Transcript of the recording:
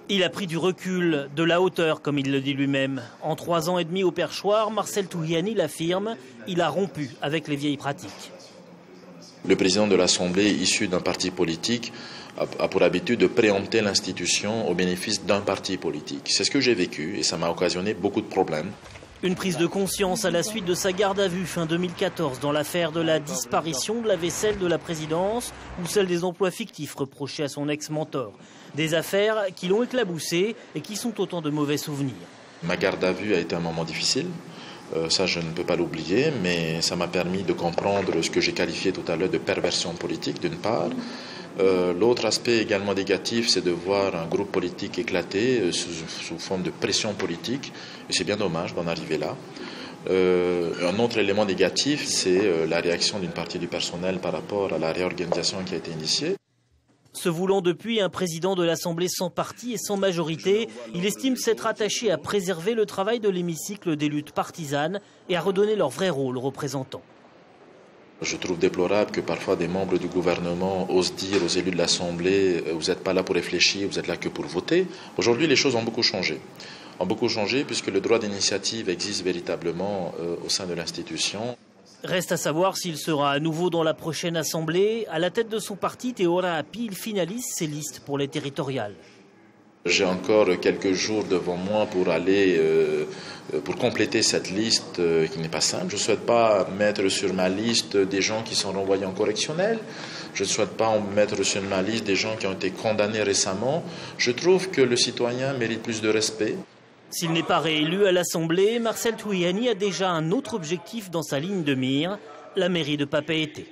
Il a pris du recul, de la hauteur, comme il le dit lui-même. En 3 ans et demi au perchoir, Marcel Touhiani l'affirme, il a rompu avec les vieilles pratiques. Le président de l'Assemblée, issu d'un parti politique, a pour habitude de préempter l'institution au bénéfice d'un parti politique. C'est ce que j'ai vécu et ça m'a occasionné beaucoup de problèmes. Une prise de conscience à la suite de sa garde à vue fin 2014 dans l'affaire de la disparition de la vaisselle de la présidence ou celle des emplois fictifs reprochés à son ex-mentor. Des affaires qui l'ont éclaboussé et qui sont autant de mauvais souvenirs. Ma garde à vue a été un moment difficile, ça je ne peux pas l'oublier, mais ça m'a permis de comprendre ce que j'ai qualifié tout à l'heure de perversion politique d'une part. L'autre aspect également négatif, c'est de voir un groupe politique éclater sous forme de pression politique, et c'est bien dommage d'en arriver là. Un autre élément négatif, c'est la réaction d'une partie du personnel par rapport à la réorganisation qui a été initiée. Se voulant depuis un président de l'Assemblée sans parti et sans majorité, il estime s'être attaché à préserver le travail de l'hémicycle des luttes partisanes et à redonner leur vrai rôle aux représentants. Je trouve déplorable que parfois des membres du gouvernement osent dire aux élus de l'Assemblée « vous n'êtes pas là pour réfléchir, vous êtes là que pour voter ». Aujourd'hui, les choses ont beaucoup changé. Puisque le droit d'initiative existe véritablement au sein de l'institution. Reste à savoir s'il sera à nouveau dans la prochaine Assemblée. À la tête de son parti, Théo Rahapi, il finalise ses listes pour les territoriales. J'ai encore quelques jours devant moi pour compléter cette liste qui n'est pas simple. Je ne souhaite pas mettre sur ma liste des gens qui sont renvoyés en correctionnel. Je ne souhaite pas mettre sur ma liste des gens qui ont été condamnés récemment. Je trouve que le citoyen mérite plus de respect. S'il n'est pas réélu à l'Assemblée, Marcel Touhiani a déjà un autre objectif dans sa ligne de mire, la mairie de Papeete.